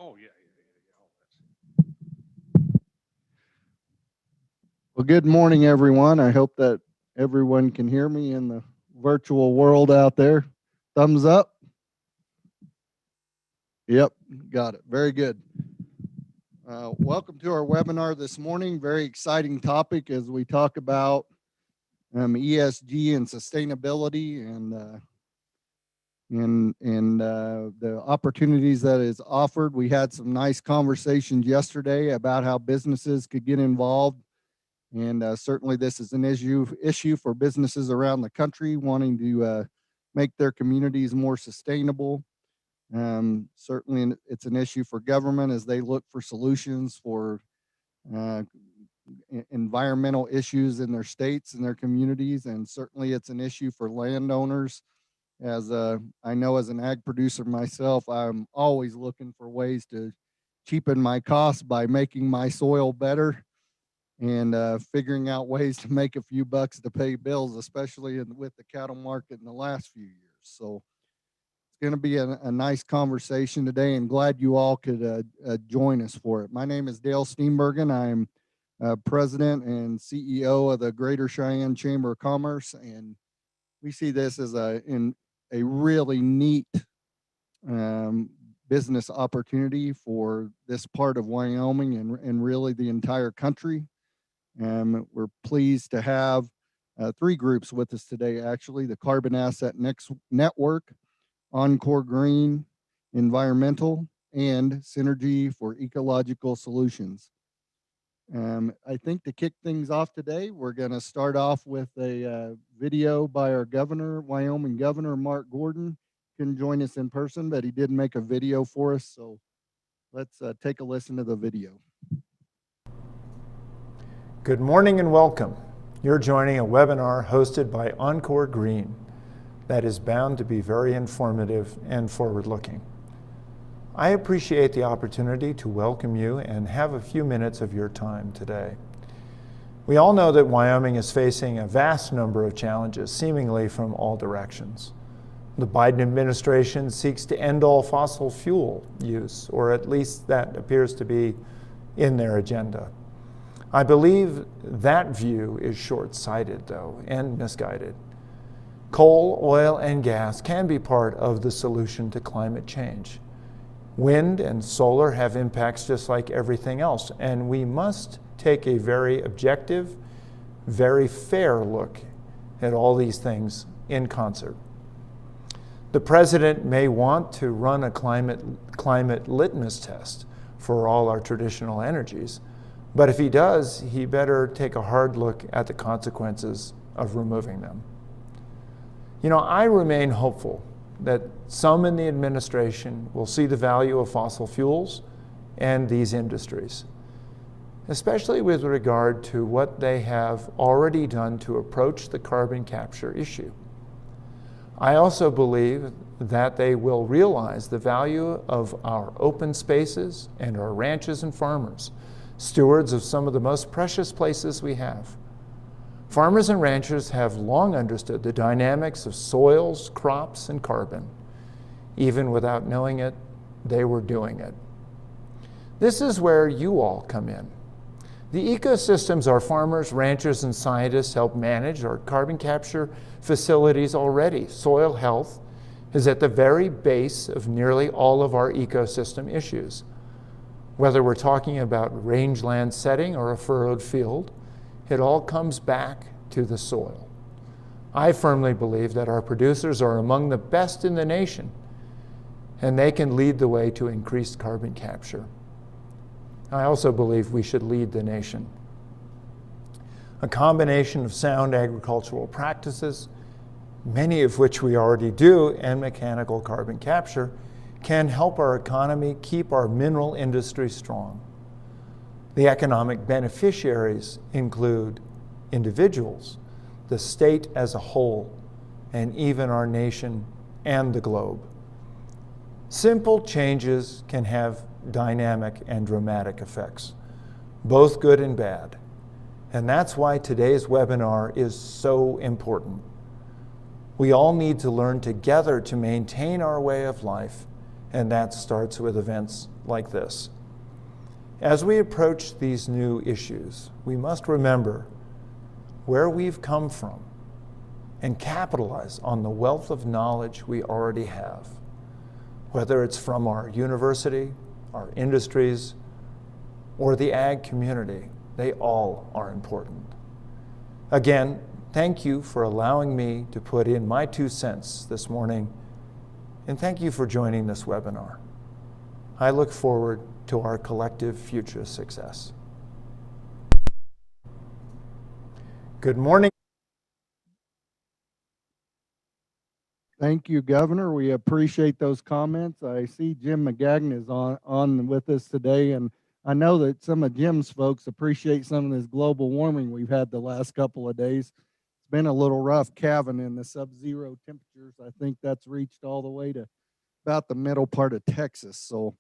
Oh, yeah. Well, good morning, everyone. I hope that everyone can hear me in the virtual world out there. Thumbs up. Yep, got it. Very good. Welcome to our webinar this morning. Very exciting topic as we talk about ESG and sustainability and the opportunities that is offered. We had some nice conversations yesterday about how businesses could get involved. And certainly this is an issue for businesses around the country wanting to make their communities more sustainable. Certainly it's an issue for government as they look for solutions for environmental issues in their states and their communities. And certainly it's an issue for landowners. As I know as an ag producer myself, I'm always looking for ways to cheapen my costs by making my soil better and figuring out ways to make a few bucks to pay bills, especially with the cattle market in the last few years. So it's going to be a nice conversation today, and glad you all could join us for it. My name is Dale Steenbergen. I'm President and CEO of the Greater Cheyenne Chamber of Commerce, and we see this as a really neat business opportunity for this part of Wyoming and really the entire country. We're pleased to have three groups with us today, actually: the Carbon Asset Network, Encore Green Environmental, and Synergy for Ecological Solutions. I think to kick things off today, we're going to start off with a video by our governor, Wyoming Governor Mark Gordon. Couldn't join us in person, but he did make a video for us. So let's take a listen to the video. Good morning and welcome. You're joining a webinar hosted by Encore Green that is bound to be very informative and forward-looking. I appreciate the opportunity to welcome you and have a few minutes of your time today. We all know that Wyoming is facing a vast number of challenges, seemingly from all directions. The Biden administration seeks to end all fossil fuel use, or at least that appears to be in their agenda. I believe that view is short-sighted, though, and misguided. Coal, oil, and gas can be part of the solution to climate change. Wind and solar have impacts just like everything else, and we must take a very objective, very fair look at all these things in concert. The president may want to run a climate litmus test for all our traditional energies, but if he does, he better take a hard look at the consequences of removing them. You know, I remain hopeful that some in the administration will see the value of fossil fuels and these industries, especially with regard to what they have already done to approach the carbon capture issue. I also believe that they will realize the value of our open spaces and our ranches and farmers, stewards of some of the most precious places we have. Farmers and ranchers have long understood the dynamics of soils, crops, and carbon. Even without knowing it, they were doing it. This is where you all come in. The ecosystems our farmers, ranchers, and scientists help manage are carbon capture facilities already. Soil health is at the very base of nearly all of our ecosystem issues. Whether we're talking about rangeland setting or a furrowed field, it all comes back to the soil. I firmly believe that our producers are among the best in the nation, and they can lead the way to increased carbon capture. I also believe we should lead the nation. A combination of sound agricultural practices, many of which we already do, and mechanical carbon capture can help our economy keep our mineral industry strong. The economic beneficiaries include individuals, the state as a whole, and even our nation and the globe. Simple changes can have dynamic and dramatic effects, both good and bad. And that's why today's webinar is so important. We all need to learn together to maintain our way of life and that starts with events like this. As we approach these new issues, we must remember where we've come from and capitalize on the wealth of knowledge we already have, whether it's from our university, our industries, or the ag community. They all are important. Again, thank you for allowing me to put in my 2 cents this morning, and thank you for joining this webinar. I look forward to our collective future success. Good morning. Thank you, Governor. We appreciate those comments. I see Jim McGagnon is on with us today, and I know that some of Jim's folks appreciate some of this global warming we've had the last couple of days. It's been a little rough calving in the sub-zero temperatures. I think that's reached all the way to about the middle part of Texas. So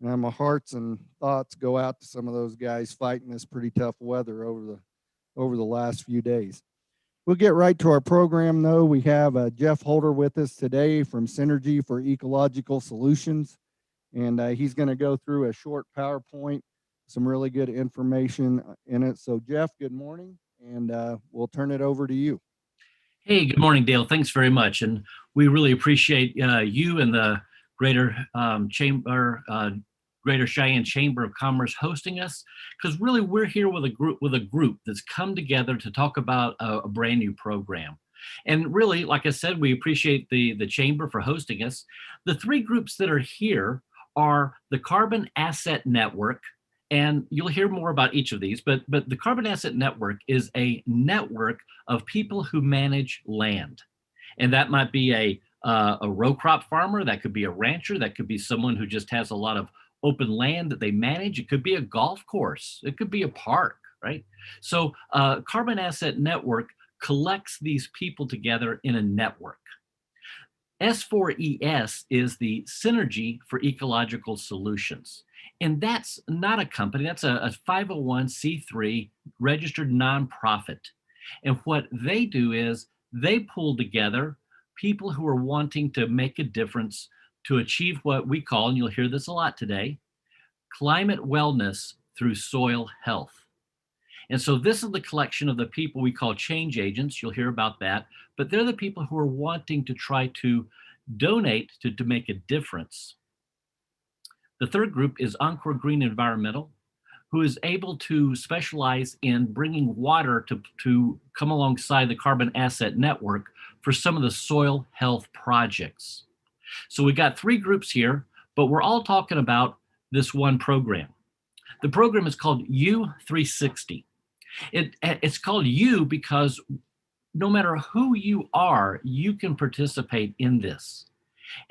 my hearts and thoughts go out to some of those guys fighting this pretty tough weather over the last few days. We'll get right to our program, though. We have Jeff Holder with us today from Synergy for Ecological Solutions, and he's going to go through a short PowerPoint, some really good information in it. So, Jeff, good morning, and we'll turn it over to you. Hey, good morning, Dale. Thanks very much, and we really appreciate you and the Greater Greater Cheyenne Chamber of Commerce hosting us, because really we're here with a group that's come together to talk about a brand new program. And really, like I said, we appreciate the chamber for hosting us. The 3 groups that are here are the Carbon Asset Network, and you'll hear more about each of these, but the Carbon Asset Network is a network of people who manage land. And that might be a row crop farmer, that could be a rancher, that could be someone who just has a lot of open land that they manage. It could be a golf course. It could be a park, right? So Carbon Asset Network collects these people together in a network. S4ES is the Synergy for Ecological Solutions. And that's not a company, that's a 501c3 registered nonprofit. And what they do is they pull together people who are wanting to make a difference to achieve what we call, and you'll hear this a lot today, climate wellness through soil health. And so this is the collection of the people we call change agents. You'll hear about that, but they're the people who are wanting to try to donate to make a difference. The third group is Encore Green Environmental, who is able to specialize in bringing water to come alongside the Carbon Asset Network for some of the soil health projects. So we got 3 groups here, but we're all talking about this one program. The program is called U360. It's called U because no matter who you are, you can participate in this.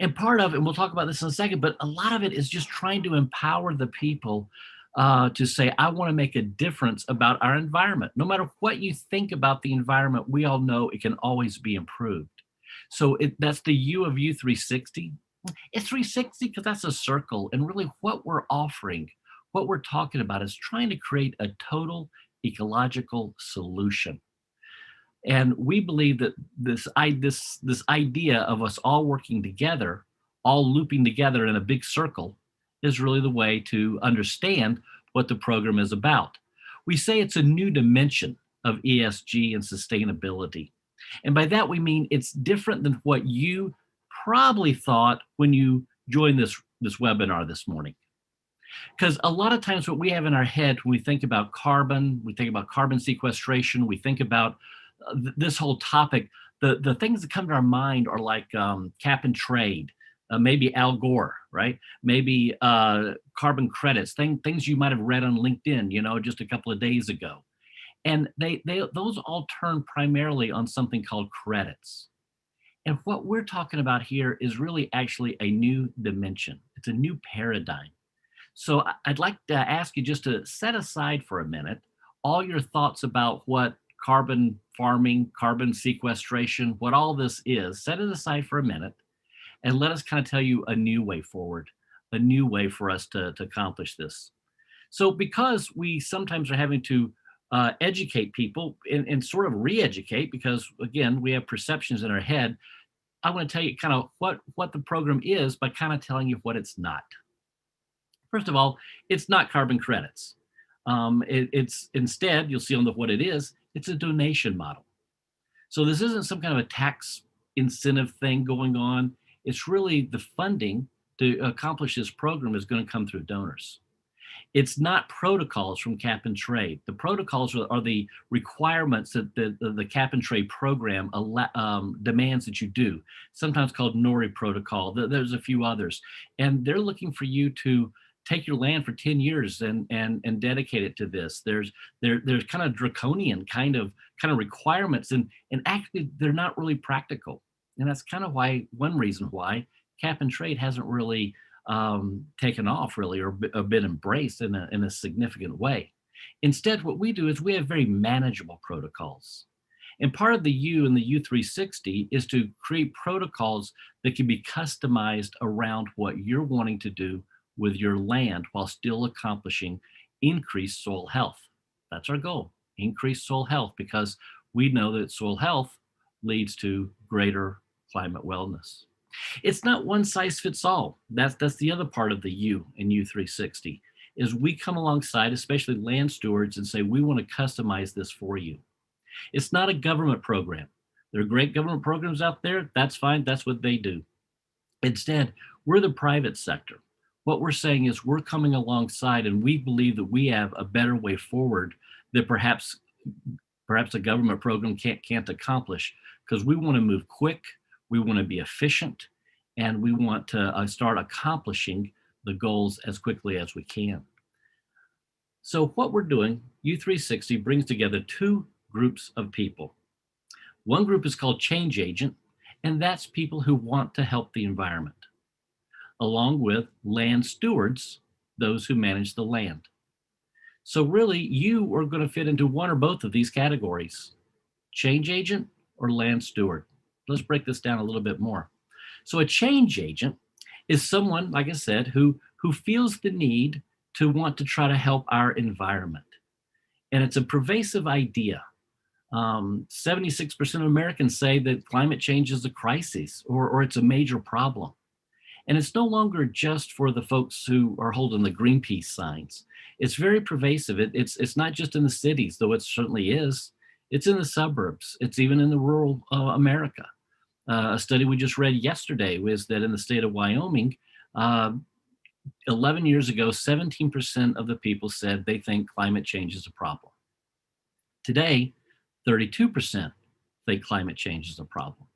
And part of it, and we'll talk about this in a second, but a lot of it is just trying to empower the people to say, I want to make a difference about our environment. No matter what you think about the environment, we all know it can always be improved. So that's the U of U360. It's 360 because that's a circle. And really what we're offering, what we're talking about is trying to create a total ecological solution. And we believe that this idea of us all working together, all looping together in a big circle, is really the way to understand what the program is about. We say it's a new dimension of ESG and sustainability. And by that, we mean it's different than what you probably thought when you joined this webinar this morning. Because a lot of times what we have in our head when we think about carbon, we think about carbon sequestration, we think about this whole topic, the things that come to our mind are like cap and trade, maybe Al Gore, right? Maybe carbon credits, things you might have read on LinkedIn, just a couple of days ago. And those all turn primarily on something called credits. And what we're talking about here is really actually a new dimension. It's a new paradigm. So I'd like to ask you just to set aside for a minute all your thoughts about what carbon farming, carbon sequestration, what all this is. Set it aside for a minute and let us kind of tell you a new way forward, a new way for us to accomplish this. So because we sometimes are having to educate people and sort of re-educate, because again, we have perceptions in our head, I want to tell you kind of what the program is by kind of telling you what it's not. First of all, it's not carbon credits. It's instead, you'll see on the what it is, it's a donation model. So this isn't some kind of a tax incentive thing going on. It's really the funding to accomplish this program is going to come through donors. It's not protocols from cap and trade. The protocols are the requirements that the cap and trade program demands that you do, sometimes called NORI protocol. There's a few others. And they're looking for you to take your land for 10 years and dedicate it to this. There's kind of draconian kind of requirements, and actually they're not really practical. And that's kind of one reason why cap and trade hasn't really taken off really or been embraced in a significant way. Instead, what we do is we have very manageable protocols. And part of the U in the U360 is to create protocols that can be customized around what you're wanting to do with your land while still accomplishing increased soil health. That's our goal, increased soil health, because we know that soil health leads to greater climate wellness. It's not one size fits all. That's the other part of the U in U360 is we come alongside, especially land stewards, and say, we want to customize this for you. It's not a government program. There are great government programs out there. That's fine. That's what they do. Instead, we're the private sector. What we're saying is we're coming alongside, and we believe that we have a better way forward that perhaps a government program can't accomplish, because we want to move quick, we want to be efficient, and we want to start accomplishing the goals as quickly as we can. So what we're doing, U360 brings together two groups of people. One group is called Change Agent, and that's people who want to help the environment, along with land stewards, those who manage the land. So really, you are going to fit into one or both of these categories, change agent or land steward. Let's break this down a little bit more. So a change agent is someone, like I said, who feels the need to want to try to help our environment. And it's a pervasive idea. 76% of Americans say that climate change is a crisis or it's a major problem. And it's no longer just for the folks who are holding the Greenpeace signs. It's very pervasive. It's not just in the cities, though it certainly is. It's in the suburbs. It's even in the rural America. A study we just read yesterday was that in the state of Wyoming, 11 years ago, 17% of the people said they think climate change is a problem. Today, 32% think climate change is a problem.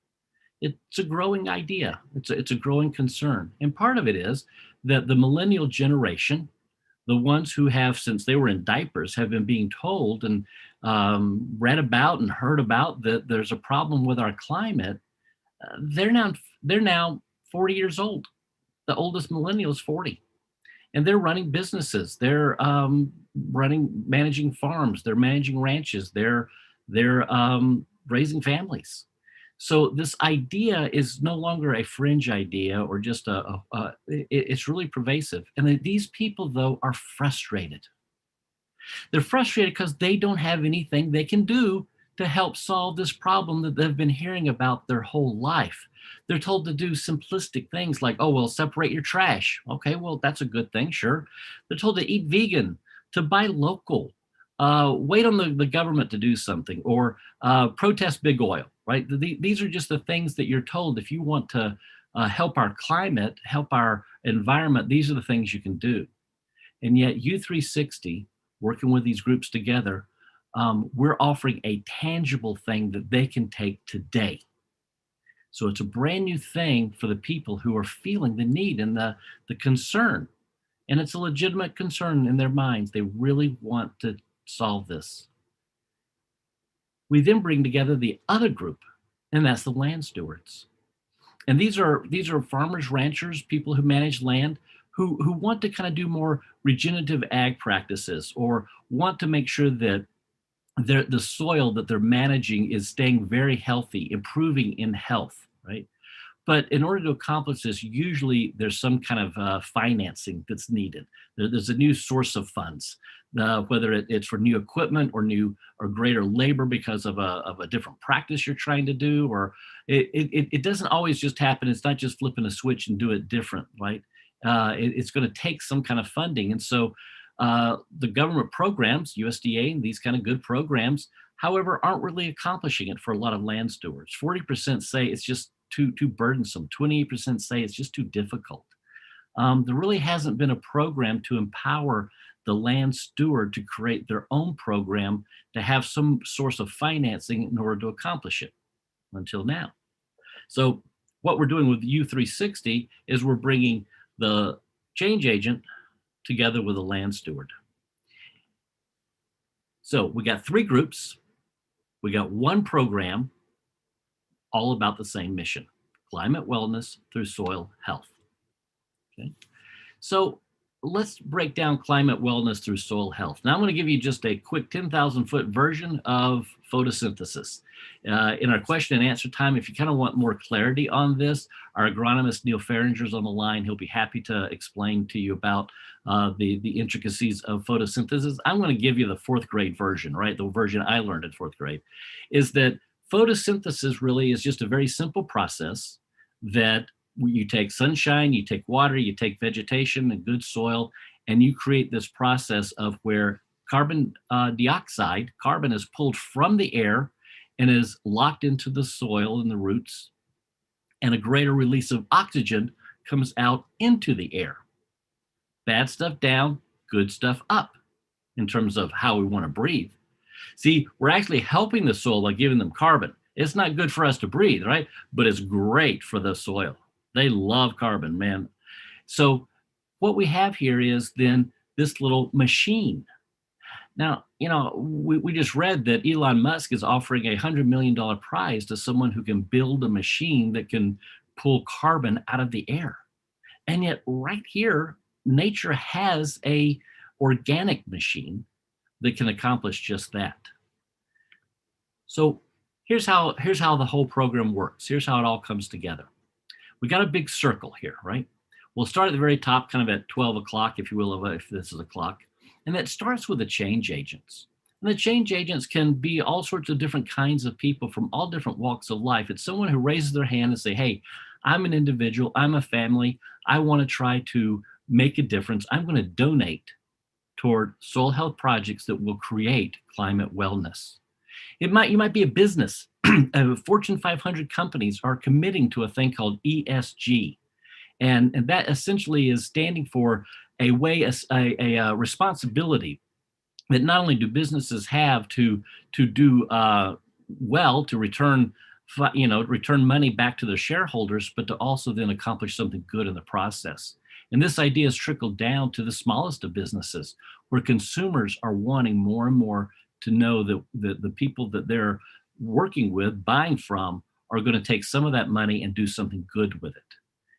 It's a growing idea. It's a growing concern. And part of it is that the millennial generation, the ones who have, since they were in diapers, have been being told and read about and heard about that there's a problem with our climate. They're now 40 years old. The oldest millennial is 40. And they're running businesses. They're managing farms. They're managing ranches. They're raising families. So this idea is no longer a fringe idea or just it's really pervasive. And these people, though, are frustrated. They're frustrated because they don't have anything they can do to help solve this problem that they've been hearing about their whole life. They're told to do simplistic things like, oh, well, separate your trash. Okay, well, that's a good thing, sure. They're told to eat vegan, to buy local, wait on the government to do something, or protest big oil, right? These are just the things that you're told. If you want to help our climate, help our environment, these are the things you can do. And yet U360, working with these groups together, we're offering a tangible thing that they can take today. So it's a brand new thing for the people who are feeling the need and the concern. And it's a legitimate concern in their minds. They really want to solve this. We then bring together the other group, and that's the land stewards. And these are farmers, ranchers, people who manage land, who want to kind of do more regenerative ag practices, or want to make sure that the soil that they're managing is staying very healthy, improving in health, right? But in order to accomplish this, usually there's some kind of financing that's needed. There's a new source of funds, whether it's for new equipment or new or greater labor because of a different practice you're trying to do, or it doesn't always just happen. It's not just flipping a switch and do it different, right? It's going to take some kind of funding. And so the government programs, USDA and these kind of good programs, however, aren't really accomplishing it for a lot of land stewards. 40% say it's just too burdensome. 28% say it's just too difficult. There really hasn't been a program to empower the land steward to create their own program to have some source of financing in order to accomplish it until now. So what we're doing with U360 is we're bringing the change agent together with a land steward. So we got 3 groups. We got 1 program, all about the same mission: climate wellness through soil health. Okay. So let's break down climate wellness through soil health. Now I'm going to give you just a quick 10,000 foot version of photosynthesis. In our question and answer time, if you kind of want more clarity on this, our agronomist Neil Farringer's on the line. He'll be happy to explain to you about the intricacies of photosynthesis. I'm going to give you the 4th grade version, right? The version I learned in 4th grade is that photosynthesis really is just a very simple process that you take sunshine, you take water, you take vegetation and good soil, and you create this process of where carbon dioxide, carbon is pulled from the air and is locked into the soil and the roots, and a greater release of oxygen comes out into the air. Bad stuff down, good stuff up in terms of how we want to breathe. See, we're actually helping the soil by giving them carbon. It's not good for us to breathe, right? But it's great for the soil. They love carbon, man. So what we have here is then this little machine. Now, you know, we just read that Elon Musk is offering a $100 million prize to someone who can build a machine that can pull carbon out of the air. And yet right here, nature has a organic machine that can accomplish just that. So here's how the whole program works. Here's how it all comes together. We got a big circle here, right? We'll start at the very top, kind of at 12 o'clock, if you will, if this is a clock. And that starts with the change agents. And the change agents can be all sorts of different kinds of people from all different walks of life. It's someone who raises their hand and say, hey, I'm an individual, I'm a family, I want to try to make a difference. I'm going to donate toward soil health projects that will create climate wellness. You might be a business. Fortune 500 companies are committing to a thing called ESG. And that essentially is standing for a responsibility that not only do businesses have to do well, to return money back to their shareholders, but to also then accomplish something good in the process. And this idea has trickled down to the smallest of businesses, where consumers are wanting more and more to know that the people that they're working with, buying from, are going to take some of that money and do something good with it.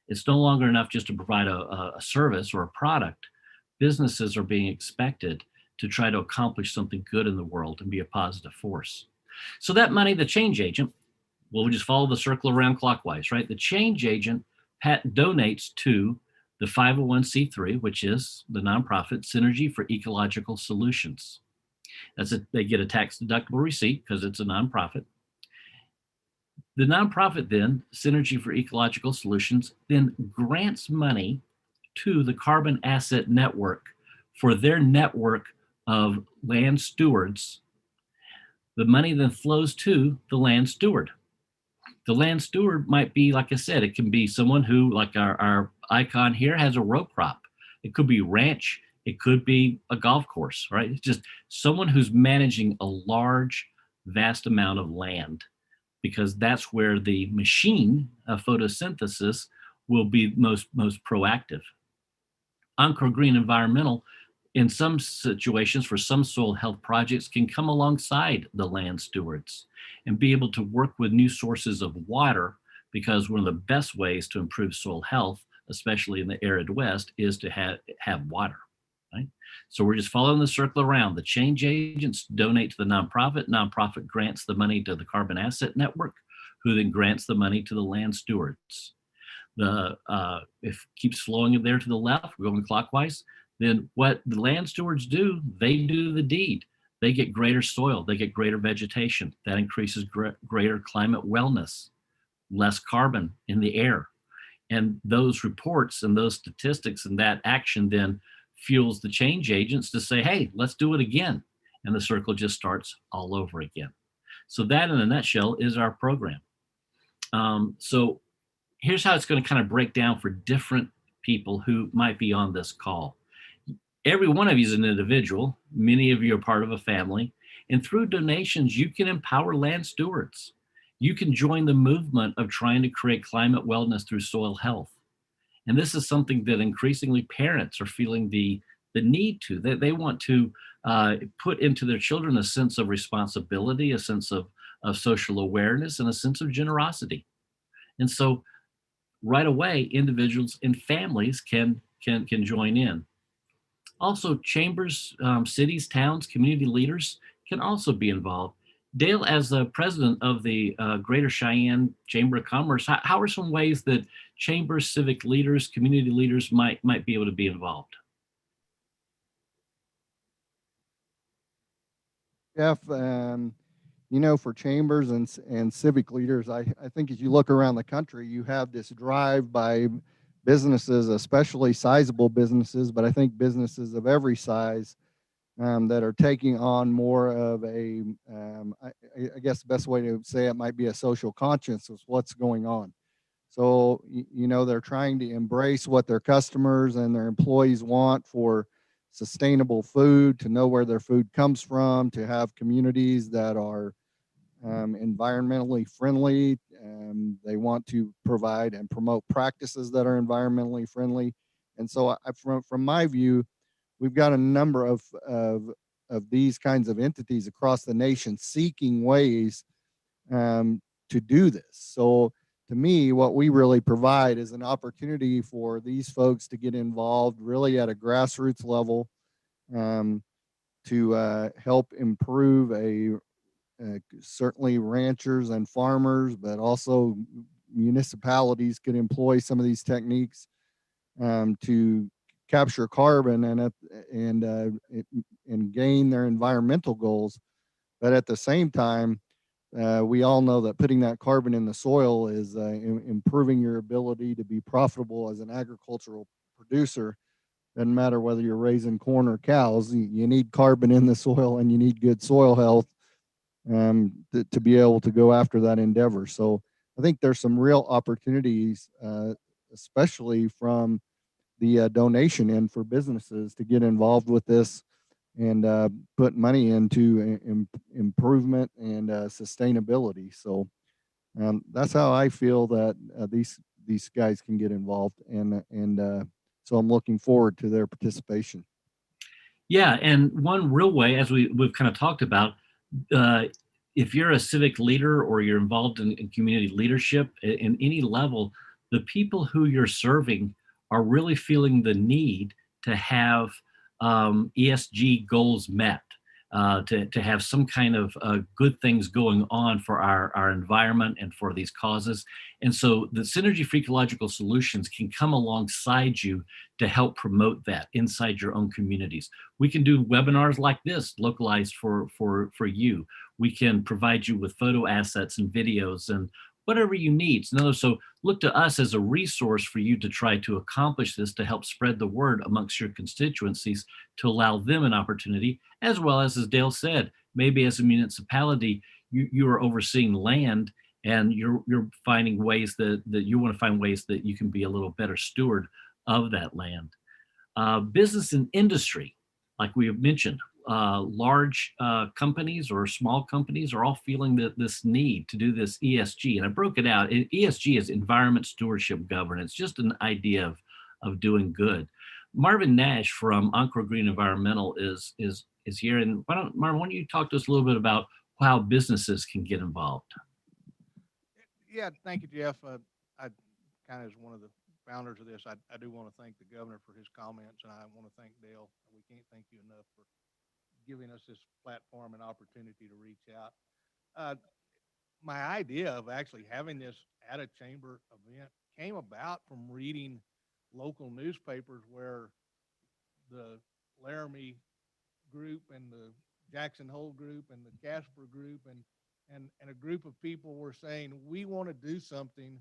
It's no longer enough just to provide a service or a product. Businesses are being expected to try to accomplish something good in the world and be a positive force. So that money, the change agent, well, we just follow the circle around clockwise, right? The change agent donates to the 501c3, which is the nonprofit Synergy for Ecological Solutions. They get a tax deductible receipt because it's a nonprofit. The nonprofit then, Synergy for Ecological Solutions, then grants money to the Carbon Asset Network for their network of land stewards. The money then flows to the land steward. The land steward might be, like I said, it can be someone who, like our icon here, has a row crop. It could be ranch. It could be a golf course, right? It's just someone who's managing a large, vast amount of land, because that's where the machine of photosynthesis will be most proactive. Encore Green Environmental, in some situations for some soil health projects, can come alongside the land stewards and be able to work with new sources of water, because one of the best ways to improve soil health, especially in the arid West, is to have water. Right? So we're just following the circle around. The change agents donate to the nonprofit. Nonprofit grants the money to the Carbon Asset Network, who then grants the money to the land stewards. If keeps flowing there to the left, we're going clockwise, then what the land stewards do, they do the deed. They get greater soil, they get greater vegetation. That increases greater climate wellness, less carbon in the air. And those reports and those statistics and that action then fuels the change agents to say, hey, let's do it again. And the circle just starts all over again. So that in a nutshell is our program. So here's how it's going to kind of break down for different people who might be on this call. Every one of you is an individual. Many of you are part of a family. And through donations, you can empower land stewards. You can join the movement of trying to create climate wellness through soil health. And this is something that increasingly parents are feeling the need to. They want to put into their children a sense of responsibility, a sense of social awareness, and a sense of generosity. And so right away, individuals and families can join in. Also, chambers, cities, towns, community leaders can also be involved. Dale, as the president of the Greater Cheyenne Chamber of Commerce, how are some ways that chambers, civic leaders, community leaders might be able to be involved? Jeff, for chambers and civic leaders, I think as you look around the country, you have this drive by businesses, especially sizable businesses, but I think businesses of every size that are taking on more of a, I guess the best way to say it might be a social conscience of what's going on. So, they're trying to embrace what their customers and their employees want for sustainable food, to know where their food comes from, to have communities that are environmentally friendly. They want to provide and promote practices that are environmentally friendly. And so, from my view, we've got a number of these kinds of entities across the nation seeking ways to do this. So, to me, what we really provide is an opportunity for these folks to get involved really at a grassroots level, to help improve certainly ranchers and farmers, but also municipalities could employ some of these techniques to capture carbon and gain their environmental goals. But at the same time, we all know that putting that carbon in the soil is improving your ability to be profitable as an agricultural producer. Doesn't matter whether you're raising corn or cows, you need carbon in the soil and you need good soil health to be able to go after that endeavor. So I think there's some real opportunities, especially from the donation in for businesses to get involved with this and put money into improvement and sustainability. So that's how I feel that these guys can get involved, and so I'm looking forward to their participation. Yeah, and one real way, as we've kind of talked about, uh, if you're a civic leader or you're involved in community leadership in any level, the people who you're serving are really feeling the need to have ESG goals met, to have some kind of good things going on for our environment and for these causes. And so the Synergy for Ecological Solutions can come alongside you to help promote that inside your own communities. We can do webinars like this, localized for you. We can provide you with photo assets and videos and whatever you need. So look to us as a resource for you to try to accomplish this, to help spread the word amongst your constituencies, to allow them an opportunity, as well as Dale said, maybe as a municipality, you are overseeing land and you're finding ways that you want to find ways that you can be a little better steward of that land. Business and industry, like we have mentioned, large companies or small companies are all feeling this need to do this ESG. And I broke it out. ESG is environment, stewardship, governance, just an idea of doing good. Marvin Nash from Encore Green Environmental is here. And Marvin, why don't you talk to us a little bit about how businesses can get involved? Yeah, thank you, Jeff. I kind of as one of the founders of this, I do want to thank the governor for his comments, and I want to thank Dale. We can't thank you enough for giving us this platform and opportunity to reach out. my idea of actually having this at a chamber event came about from reading local newspapers where the Laramie group and the Jackson Hole group and the Casper group and a group of people were saying, we want to do something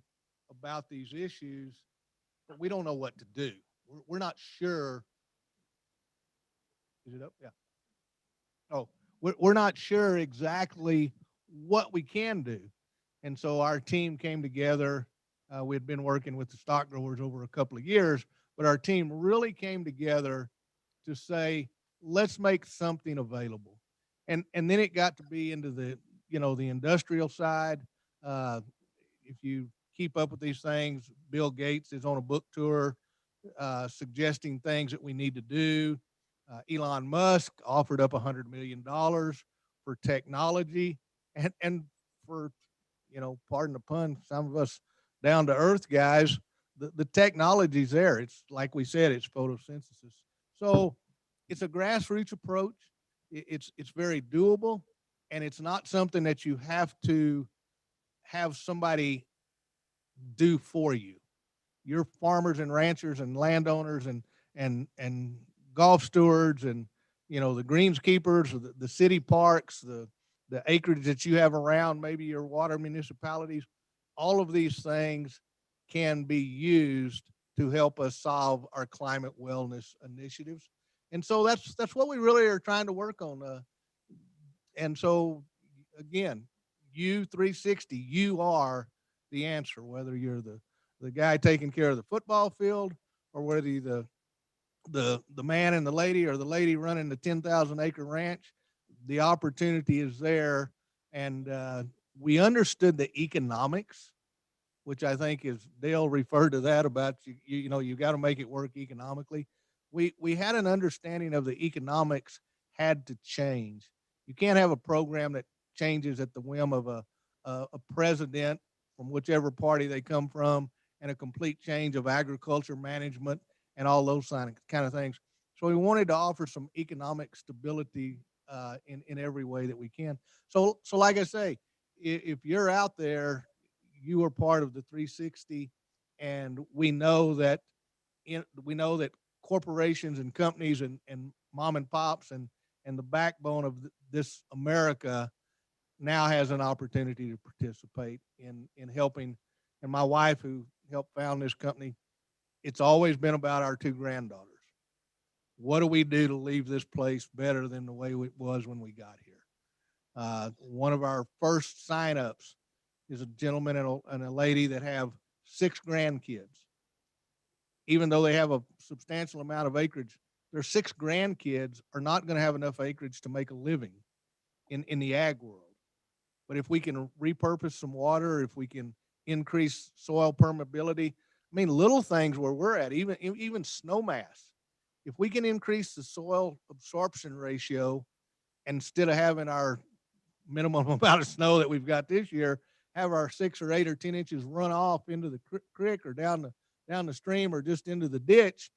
about these issues, but we don't know what to do. We're not sure. Is it up? Yeah. Oh, we're not sure exactly what we can do. And so our team came together. We had been working with the stock growers over a couple of years, but our team really came together to say, let's make something available. And then it got to be into the, the industrial side. If you keep up with these things, Bill Gates is on a book tour suggesting things that we need to do. Elon Musk offered up $100 million for technology and for, pardon the pun, some of us down to earth guys, the technology's there. It's like we said, it's photosynthesis. So it's a grassroots approach. It's very doable, and it's not something that you have to have somebody do for you. Your farmers and ranchers and landowners and golf stewards and the greenskeepers, the city parks, the acreage that you have around, maybe your water municipalities, all of these things can be used to help us solve our climate wellness initiatives. And so that's what we really are trying to work on. And so again, you 360, you are the answer, whether you're the guy taking care of the football field or whether you're the man and the lady or the lady running the 10,000 acre ranch. The opportunity is there. And we understood the economics, which I think is, Dale referred to that about, you got to make it work economically. We had an understanding of the economics had to change. You can't have a program that changes at the whim of a president from whichever party they come from and a complete change of agriculture management and all those kind of things. So we wanted to offer some economic stability in every way that we can. So like I say, if you're out there, you are part of the 360, and we know that corporations and companies and mom and pops and the backbone of this America now has an opportunity to participate in helping. And my wife, who helped found this company, it's always been about our two granddaughters. What do we do to leave this place better than the way it was when we got here? One of our first signups is a gentleman and a lady that have 6 grandkids. Even though they have a substantial amount of acreage, their 6 grandkids are not going to have enough acreage to make a living in the ag world. But if we can repurpose some water, if we can increase soil permeability, I mean, little things where we're at, even snow mass. If we can increase the soil absorption ratio, instead of having our minimum amount of snow that we've got this year, have our 6 or 8 or 10 inches run off into the creek or down the stream or just into the ditch,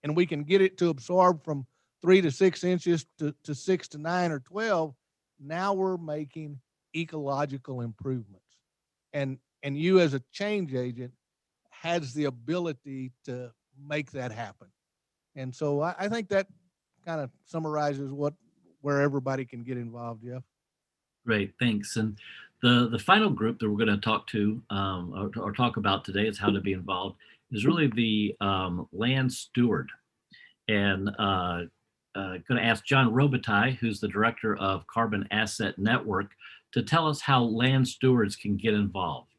and we can get it to absorb from 3 to 6 inches to 6 to 9 or 12, now we're making ecological improvements. And you as a change agent has the ability to make that happen. And so I think that kind of summarizes where everybody can get involved, Jeff. Great, thanks. And the final group that we're going to talk to or talk about today is how to be involved is really the land steward. And going to ask John Robitaille, who's the director of Carbon Asset Network, to tell us how land stewards can get involved.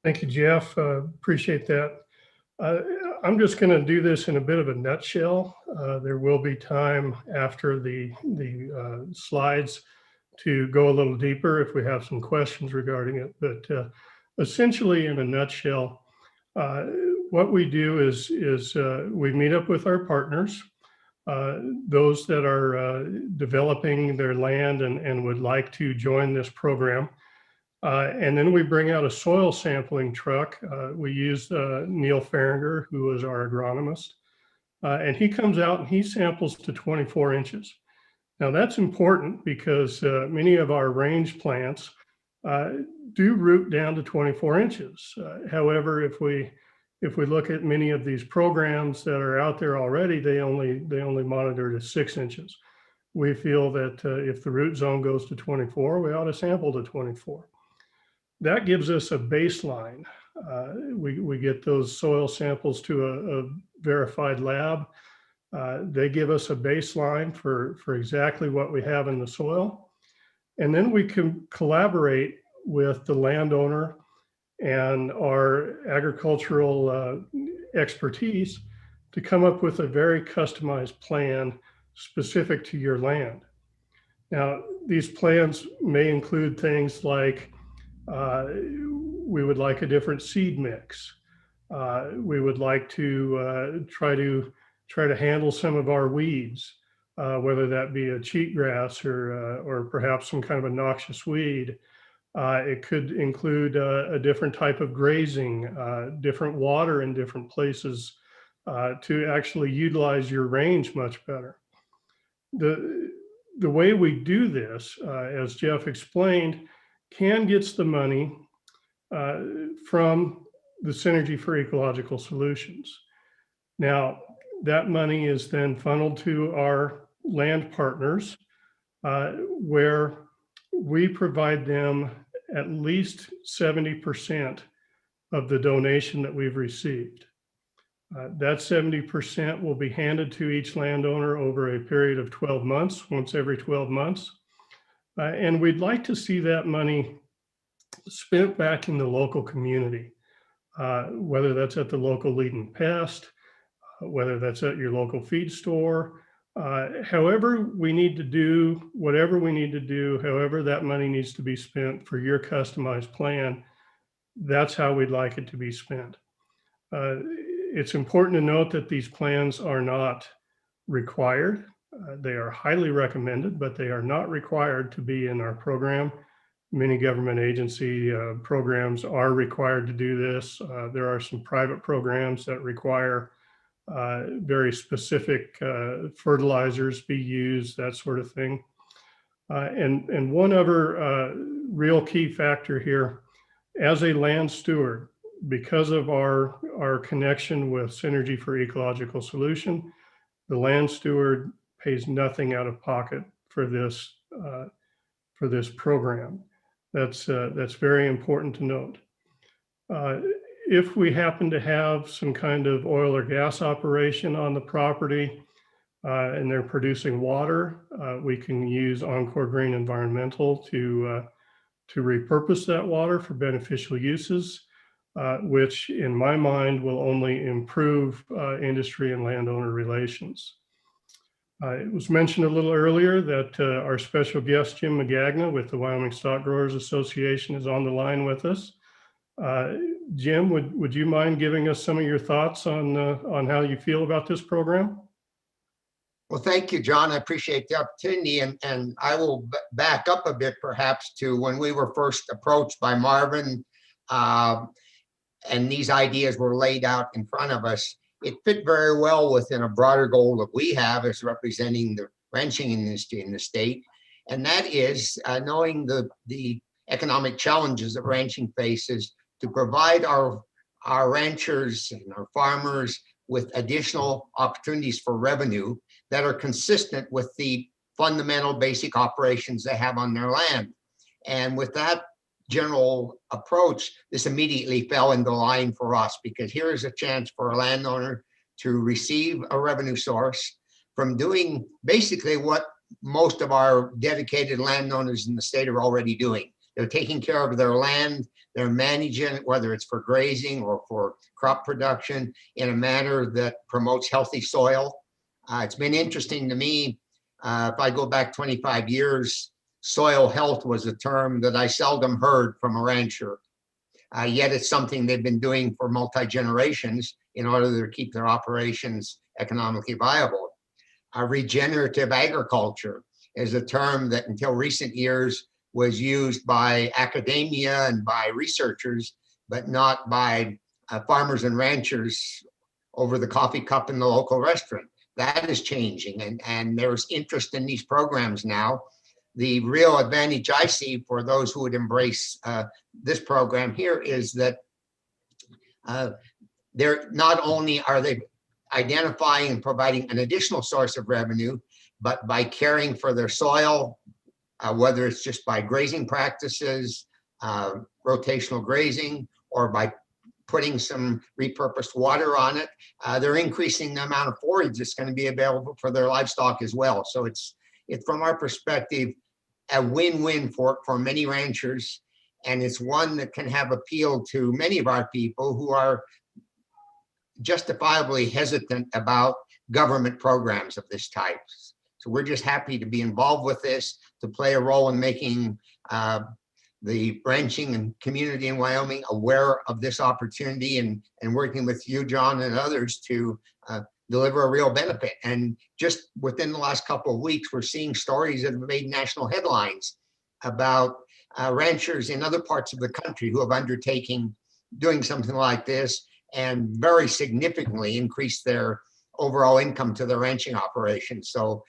Thank you, Jeff. Appreciate that. I'm just going to do this in a bit of a nutshell. There will be time after the slides to go a little deeper if we have some questions regarding it. But essentially, in a nutshell, what we do is we meet up with our partners, those that are developing their land and would like to join this program. And then we bring out a soil sampling truck. We use Neil Farringer, who is our agronomist. And he comes out and he samples to 24 inches. Now that's important because many of our range plants do root down to 24 inches. However, if we look at many of these programs that are out there already, they only monitor to 6 inches. We feel that if the root zone goes to 24, we ought to sample to 24. That gives us a baseline. We get those soil samples to a verified lab. They give us a baseline for exactly what we have in the soil. And then we can collaborate with the landowner and our agricultural expertise to come up with a very customized plan specific to your land. Now, these plans may include things like we would like a different seed mix. We would like to try to handle some of our weeds, whether that be a cheatgrass or perhaps some kind of a noxious weed. It could include a different type of grazing, different water in different places to actually utilize your range much better. The way we do this, as Jeff explained, CAN gets the money from the Synergy for Ecological Solutions. Now, that money is then funneled to our land partners, where we provide them at least 70% of the donation that we've received. That 70% will be handed to each landowner over a period of 12 months, once every 12 months. And we'd like to see that money spent back in the local community, whether that's at the local lead and pest, whether that's at your local feed store, however we need to do, whatever we need to do, however that money needs to be spent for your customized plan, that's how we'd like it to be spent. It's important to note that these plans are not required. They are highly recommended, but they are not required to be in our program. Many government agency programs are required to do this. There are some private programs that require very specific fertilizers be used, that sort of thing. And one other real key factor here, as a land steward, because of our connection with Synergy for Ecological Solution, the land steward pays nothing out of pocket for this program. That's very important to note. If we happen to have some kind of oil or gas operation on the property and they're producing water, we can use Encore Green Environmental to repurpose that water for beneficial uses, which in my mind will only improve industry and landowner relations. It was mentioned a little earlier that our special guest, Jim Magagna with the Wyoming Stock Growers Association, is on the line with us. Jim, would you mind giving us some of your thoughts on how you feel about this program? Well, thank you, John. I appreciate the opportunity, and I will back up a bit perhaps to when we were first approached by Marvin and these ideas were laid out in front of us. It fit very well within a broader goal that we have as representing the ranching industry in the state, and that is knowing the economic challenges that ranching faces, to provide our ranchers and our farmers with additional opportunities for revenue that are consistent with the fundamental basic operations they have on their land. And with that general approach, this immediately fell into line for us, because here is a chance for a landowner to receive a revenue source from doing basically what most of our dedicated landowners in the state are already doing. They're taking care of their land, they're managing it, whether it's for grazing or for crop production, in a manner that promotes healthy soil. It's been interesting to me, if I go back 25 years, soil health was a term that I seldom heard from a rancher. Yet it's something they've been doing for multi-generations in order to keep their operations economically viable. Regenerative agriculture is a term that until recent years was used by academia and by researchers, but not by farmers and ranchers over the coffee cup in the local restaurant. That is changing, and there's interest in these programs now the real advantage I see for those who would embrace this program here is that they're not only are they identifying and providing an additional source of revenue, but by caring for their soil, whether it's just by grazing practices, rotational grazing, or by putting some repurposed water on it, they're increasing the amount of forage that's going to be available for their livestock as well. So it's from our perspective a win-win for many ranchers, and it's one that can have appeal to many of our people who are justifiably hesitant about government programs of this type. So we're just happy to be involved with this, to play a role in making the ranching and community in Wyoming aware of this opportunity, and working with you, John, and others to deliver a real benefit. And just within the last couple of weeks, we're seeing stories that have made national headlines about ranchers in other parts of the country who have undertaken doing something like this and very significantly increased their overall income to their ranching operations. So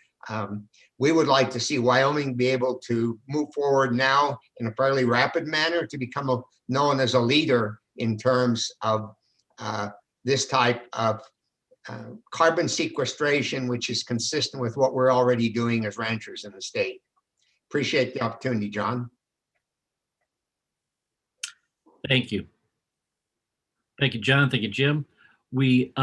we would like to see Wyoming be able to move forward now in a fairly rapid manner to become known as a leader in terms of this type of carbon sequestration, which is consistent with what we're already doing as ranchers in the state. Appreciate the opportunity, John. Thank you. Thank you, John. Thank you, Jim. We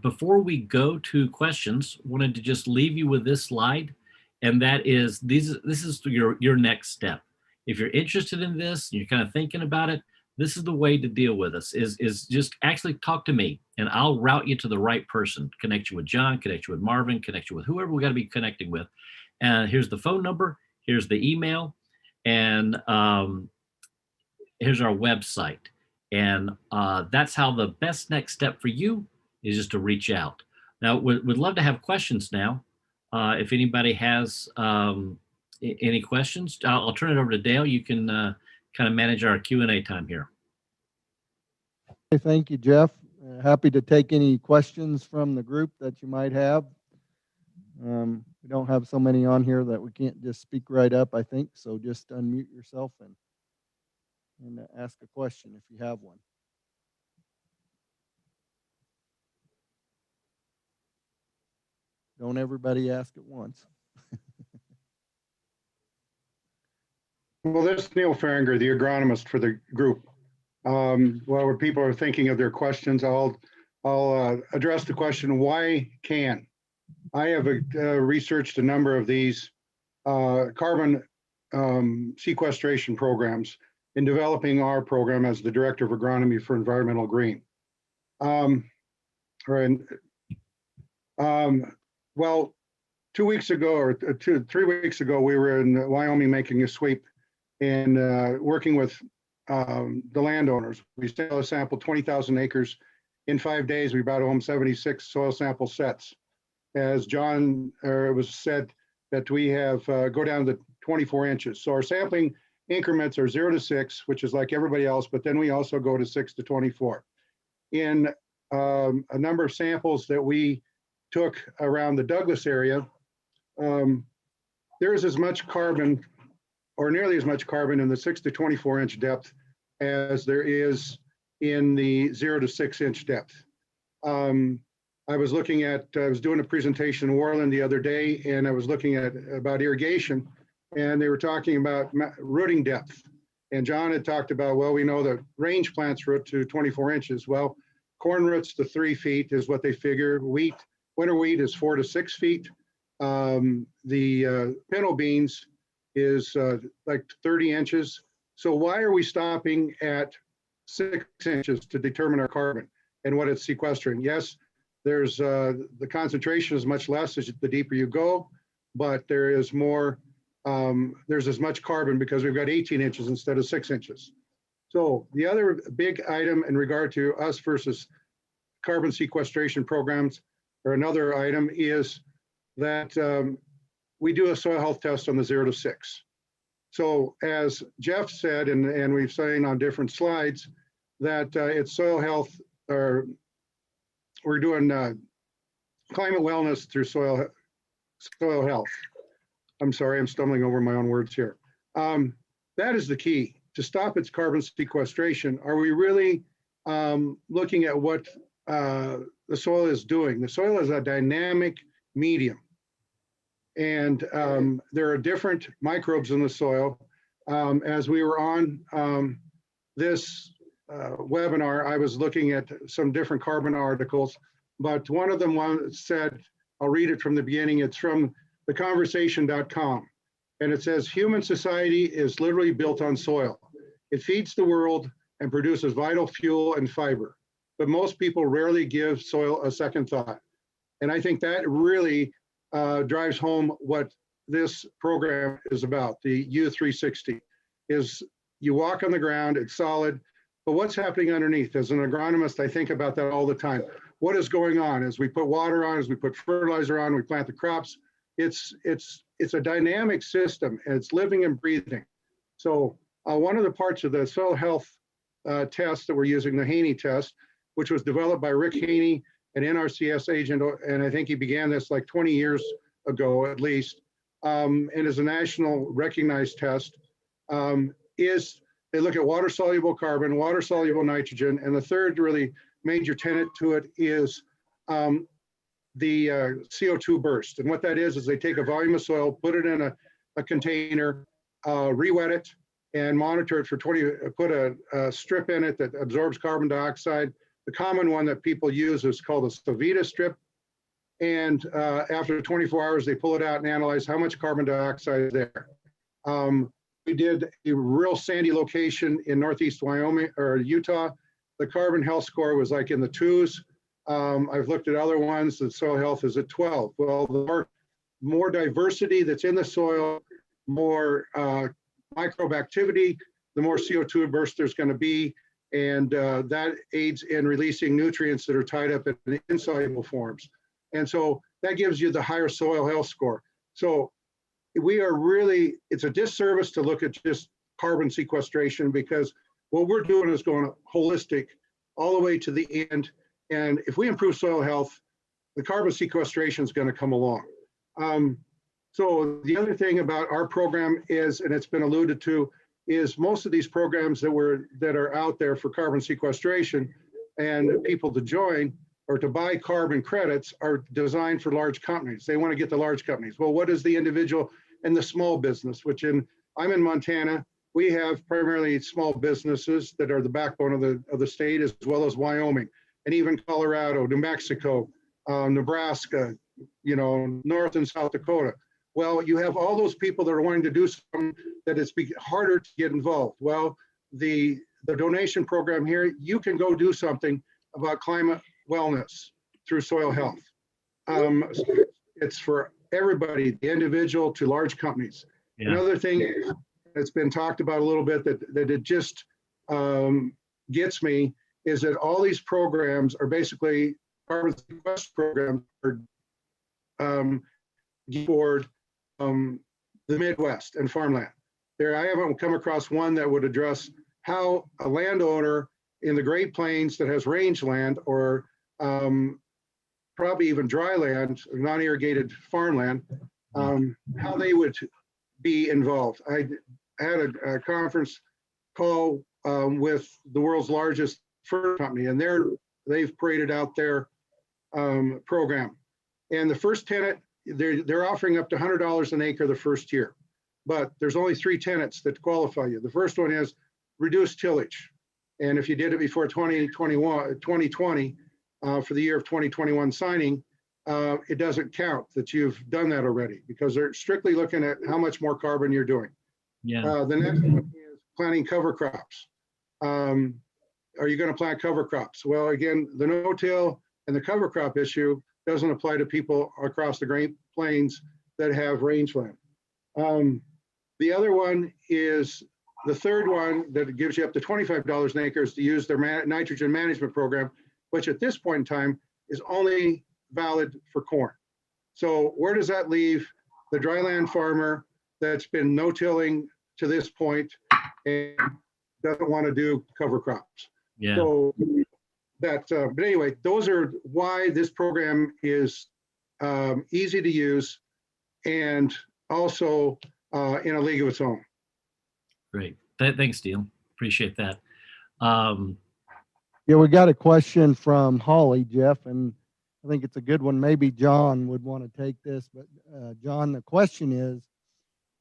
before we go to questions, wanted to just leave you with this slide, and that is this is your next step. If you're interested in this, and you're kind of thinking about it, this is the way to deal with us. Is just actually talk to me, and I'll route you to the right person. Connect you with John, connect you with Marvin, connect you with whoever we got to be connecting with. And here's the phone number, here's the email, and here's our website. And that's how the best next step for you is just to reach out. Now, we'd love to have questions now. If anybody has any questions, I'll turn it over to Dale. You can kind of manage our Q&A time here. Thank you, Jeff. Happy to take any questions from the group that you might have. We don't have so many on here that we can't just speak right up, I think. So just unmute yourself and ask a question if you have one. Don't everybody ask at once. Well, this is Neil Farringer, the agronomist for the group. While people are thinking of their questions, I'll address the question, why can? I have researched a number of these carbon sequestration programs in developing our program as the Director of Agronomy for Environmental Green. Well, 2 weeks ago, or 3 weeks ago, we were in Wyoming making a sweep and working with the landowners. We soil sampled 20,000 acres. In 5 days, we brought home 76 soil sample sets. As John was said, that we have go down to 24 inches. So our sampling increments are 0 to 6, which is like everybody else, but then we also go to 6 to 24. In a number of samples that we took around the Douglas area, there is as much carbon, or nearly as much carbon, in the 6 to 24 inch depth as there is in the 0 to 6 inch depth. I was doing a presentation in Worland the other day, and I was looking at about irrigation, and they were talking about rooting depth. And John had talked about, well, we know that range plants root to 24 inches. Well, corn roots to 3 feet is what they figure. Winter wheat is 4 to 6 feet. The pinto beans is like 30 inches. So why are we stopping at 6 inches to determine our carbon and what it's sequestering? Yes, there's the concentration is much less as the deeper you go, but there is more, there's as much carbon because we've got 18 inches instead of 6 inches. So the other big item in regard to us versus carbon sequestration programs, or another item, is that we do a soil health test on the 0 to 6. So as Jeff said, and we've seen on different slides, that it's soil health, or we're doing climate wellness through soil health. I'm sorry, I'm stumbling over my own words here. That is the key to stop its carbon sequestration. Are we really looking at what the soil is doing? The soil is a dynamic medium, and there are different microbes in the soil. As we were on this webinar, I was looking at some different carbon articles, but one of them said, I'll read it from the beginning. It's from theconversation.com. And it says, human society is literally built on soil. It feeds the world and produces vital fuel and fiber. But most people rarely give soil a second thought. And I think that really drives home what this program is about. The U360 is you walk on the ground, it's solid, but what's happening underneath? As an agronomist, I think about that all the time. What is going on as we put water on, as we put fertilizer on, we plant the crops? It's a dynamic system, and it's living and breathing. So one of the parts of the soil health test that we're using, the Haney test, which was developed by Rick Haney, an NRCS agent, and I think he began this like 20 years ago at least, and is a national recognized test, is they look at water-soluble carbon, water-soluble nitrogen, and the third really major tenet to it is the CO2 burst. And what that is they take a volume of soil, put it in a container, re-wet it, and monitor it for 20, put a strip in it that absorbs carbon dioxide. The common one that people use is called a Savita strip. And after 24 hours, they pull it out and analyze how much carbon dioxide is there. We did a real sandy location in Northeast Wyoming or Utah. The carbon health score was like in the 2s. I've looked at other ones, the soil health is at 12. Well, the more diversity that's in the soil, more microbe activity, the more CO2 burst there's going to be, and that aids in releasing nutrients that are tied up in insoluble forms. And so that gives you the higher soil health score. So we are really, it's a disservice to look at just carbon sequestration, because what we're doing is going holistic all the way to the end. And if we improve soil health, the carbon sequestration is going to come along. So the other thing about our program is, and it's been alluded to, is most of these programs that are out there for carbon sequestration and people to join or to buy carbon credits are designed for large companies. They want to get the large companies. Well, what is the individual and the small business, I'm in Montana. We have primarily small businesses that are the backbone of the state, as well as Wyoming, and even Colorado, New Mexico, Nebraska, North and South Dakota. Well, you have all those people that are wanting to do something that it's harder to get involved. Well, the donation program here, you can go do something about climate wellness through soil health. It's for everybody, the individual to large companies. Yeah. Another thing that's been talked about a little bit that it just gets me is that all these programs are basically carbon sequestration programs for the Midwest and farmland. I haven't come across one that would address how a landowner in the Great Plains that has rangeland or probably even dry land, non-irrigated farmland, how they would be involved. I had a conference call with the world's largest fur company, and they've paraded out their program. And the first tenant, they're offering up to $100 an acre the first year, but there's only 3 tenants that qualify you. The first one is reduced tillage. And if you did it before 2020, for the year of 2021 signing, it doesn't count that you've done that already, because they're strictly looking at how much more carbon you're doing. Yeah. The next one is planting cover crops. Are you going to plant cover crops? Well, again, the no-till and the cover crop issue doesn't apply to people across the Great Plains that have rangeland. The other one is the third one that gives you up to $25 an acre is to use their nitrogen management program, which at this point in time is only valid for corn. So where does that leave the dryland farmer that's been no-tilling to this point and doesn't want to do cover crops? Yeah. So that, but anyway, those are why this program is easy to use and also in a league of its own. Great. Thanks, Neil. Appreciate that. Yeah, we got a question from Holly, Jeff, and I think it's a good one. Maybe John would want to take this, but John, the question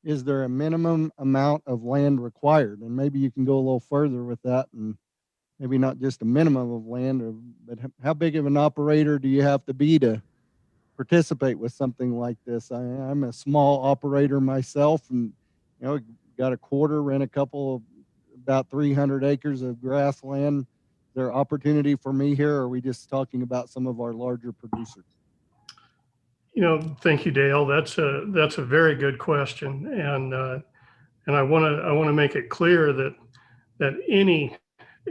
is there a minimum amount of land required? And maybe you can go a little further with that, and maybe not just a minimum of land, but how big of an operator do you have to be to participate with something like this? I'm a small operator myself, and got a quarter, rent a couple of about 300 acres of grassland. Is there opportunity for me here, or are we just talking about some of our larger producers? Thank you, Dale. That's a very good question, and I want to make it clear that any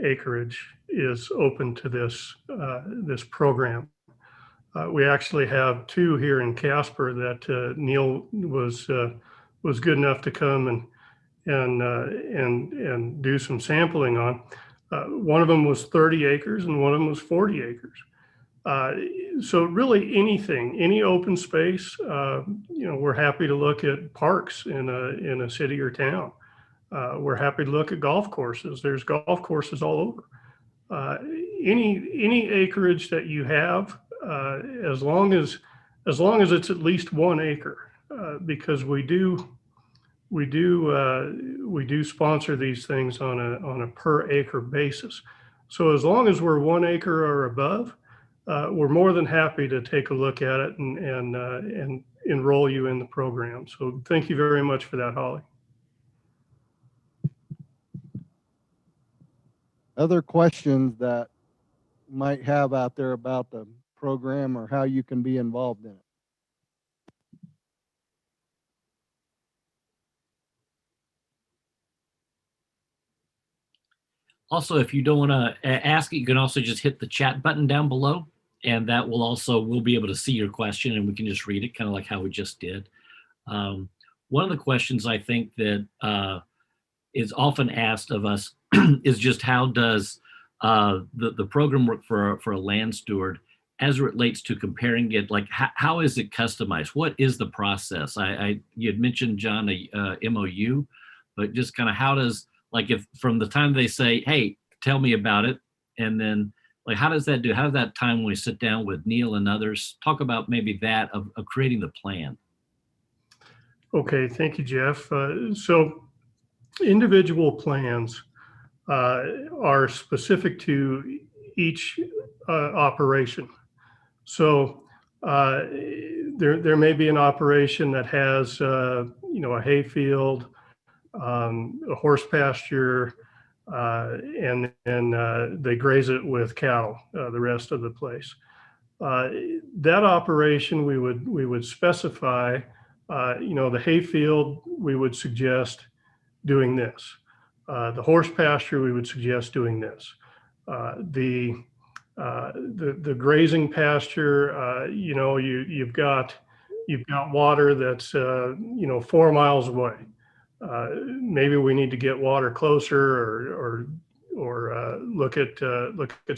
acreage is open to this program. We actually have two here in Casper that Neil was good enough to come and do some sampling on. One of them was 30 acres and one of them was 40 acres. So really anything, any open space, we're happy to look at parks in a city or town. We're happy to look at golf courses. There's golf courses all over. Any acreage that you have, as long as it's at least 1 acre, because we do sponsor these things on a per acre basis. So as long as we're 1 acre or above, we're more than happy to take a look at it and enroll you in the program. So thank you very much for that, Holly. Other questions that you might have out there about the program or how you can be involved in it? Also, if you don't want to ask it, you can also just hit the chat button down below, and that we'll be able to see your question and we can just read it, kind of like how we just did. One of the questions I think that is often asked of us is just how does the program work for a land steward as it relates to comparing it? Like how is it customized? What is the process? You had mentioned, John, a MOU, but just kind of how does, like, if from the time they say, hey, tell me about it, and then like how does that time when we sit down with Neil and others talk about maybe that of creating the plan? Okay, thank you, Jeff. So individual plans are specific to each operation. So there may be an operation that has a hay field, a horse pasture, and they graze it with cattle the rest of the place. That operation we would specify, the hay field, we would suggest doing this. The horse pasture, we would suggest doing this. The grazing pasture, you've got water that's 4 miles away. Maybe we need to get water closer, or look at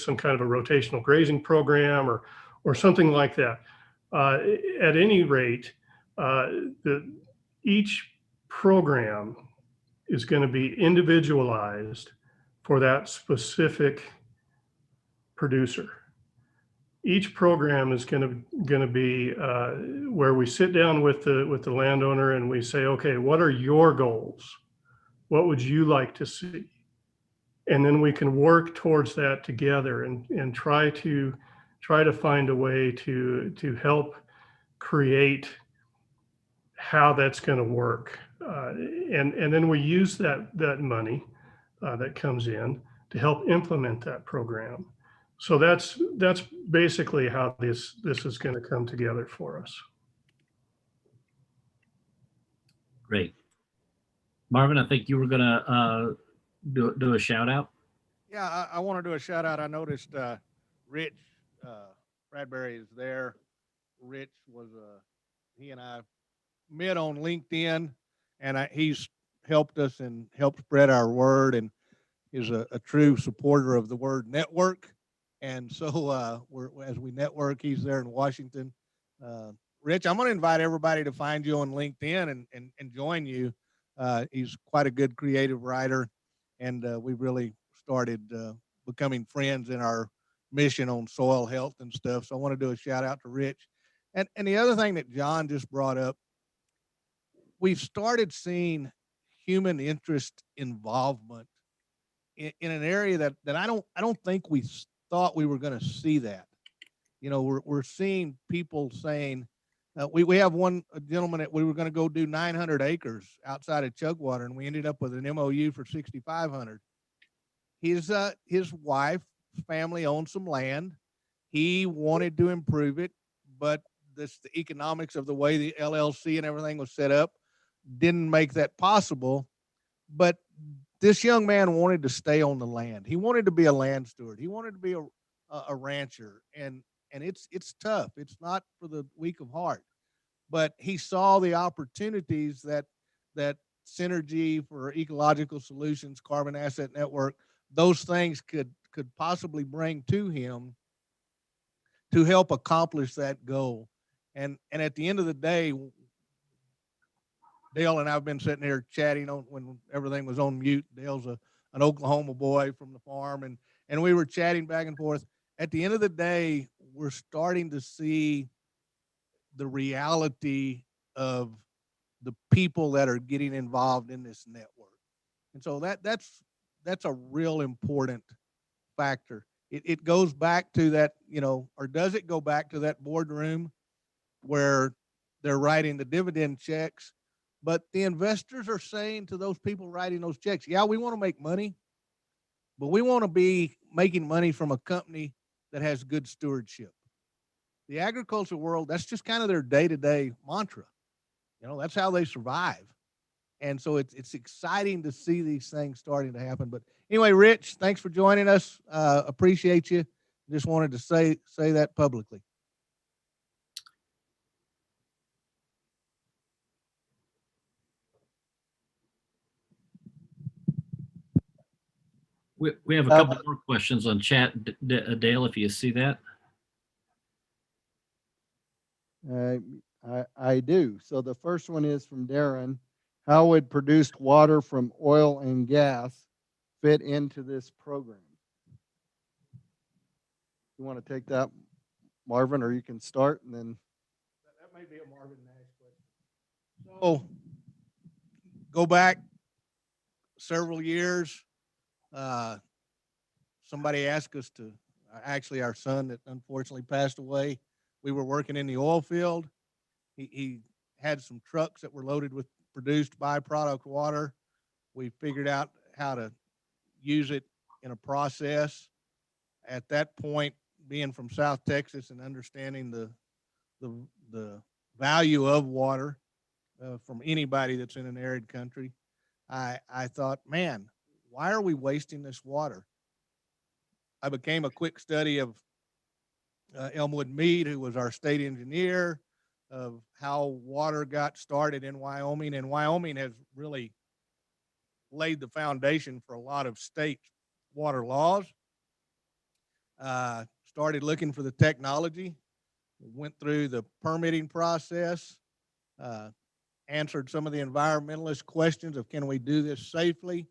some kind of a rotational grazing program, or something like that. At any rate, each program is going to be individualized for that specific producer. Each program is going to be where we sit down with the landowner and we say, okay, what are your goals? What would you like to see? And then we can work towards that together and try to find a way to help create how that's going to work. And then we use that money that comes in to help implement that program. So that's basically how this is going to come together for us. Great. Marvin, I think you were going to do a shout out. Yeah, I want to do a shout out. I noticed Rich Bradbury is there. Rich was he and I met on LinkedIn, and he's helped us and helped spread our word, and is a true supporter of the word network. And so as we network, he's there in Washington. Rich, I'm going to invite everybody to find you on LinkedIn and join you. He's quite a good creative writer, and we've really started becoming friends in our mission on soil health and stuff. So I want to do a shout out to Rich. And the other thing that John just brought up, we've started seeing human interest involvement in an area that I don't think we thought we were going to see that. You know, we're seeing people saying, we have a gentleman that we were going to go do 900 acres outside of Chugwater, and we ended up with an MOU for 6,500. His wife's family owned some land. He wanted to improve it, but the economics of the way the LLC and everything was set up didn't make that possible. But this young man wanted to stay on the land. He wanted to be a land steward. He wanted to be a rancher, and it's tough. It's not for the weak of heart. But he saw the opportunities that synergy for ecological solutions, carbon asset network, those things could possibly bring to him to help accomplish that goal. And at the end of the day, Dale and I've been sitting here chatting on when everything was on mute. Dale's an Oklahoma boy from the farm, and we were chatting back and forth. At the end of the day, we're starting to see the reality of the people that are getting involved in this network. And so that's a real important factor. It goes back to that, or does it go back to that boardroom where they're writing the dividend checks, but the investors are saying to those people writing those checks, yeah, we want to make money, but we want to be making money from a company that has good stewardship. The agriculture world, that's just kind of their day-to-day mantra. That's how they survive. And so it's exciting to see these things starting to happen. But anyway, Rich, thanks for joining us. Appreciate you. Just wanted to say that publicly. We have a couple more questions on chat, Dale, if you see that. I do. So the first one is from Darren. How would produced water from oil and gas fit into this program? You want to take that, Marvin, or you can start and then. That may be a Marvin Nash question. So go back several years. Somebody asked us to, actually our son that unfortunately passed away, we were working in the oil field. He had some trucks that were loaded with produced byproduct water. We figured out how to use it in a process. At that point, being from South Texas and understanding the value of water from anybody that's in an arid country, I thought, man, why are we wasting this water? I became a quick study of Elmwood Mead, who was our state engineer, of how water got started in Wyoming. And Wyoming has really laid the foundation for a lot of state water laws. Started looking for the technology, went through the permitting process, answered some of the environmentalist questions of can we do this safely,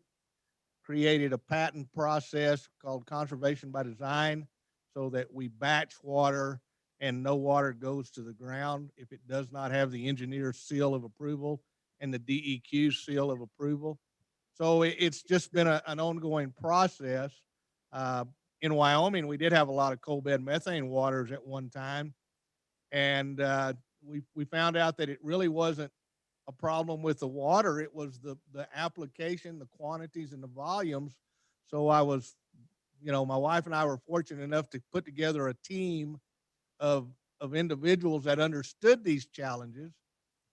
created a patent process called conservation by design so that we batch water and no water goes to the ground if it does not have the engineer's seal of approval and the DEQ seal of approval. So it's just been an ongoing process. In Wyoming, we did have a lot of coal bed methane waters at one time. And we found out that it really wasn't a problem with the water. It was the application, the quantities, and the volumes. So I was, my wife and I were fortunate enough to put together a team of individuals that understood these challenges.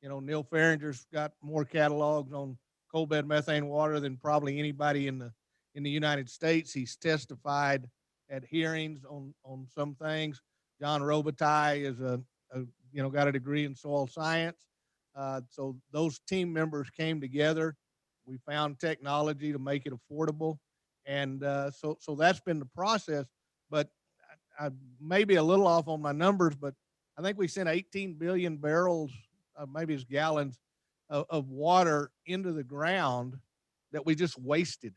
Neil Farringer's got more catalogs on coal bed methane water than probably anybody in the United States. He's testified at hearings on some things. John Robitaille is got a degree in soil science. So those team members came together. We found technology to make it affordable. And so that's been the process. But I may be a little off on my numbers, but I think we sent 18 billion barrels, maybe it's gallons of water into the ground that we just wasted.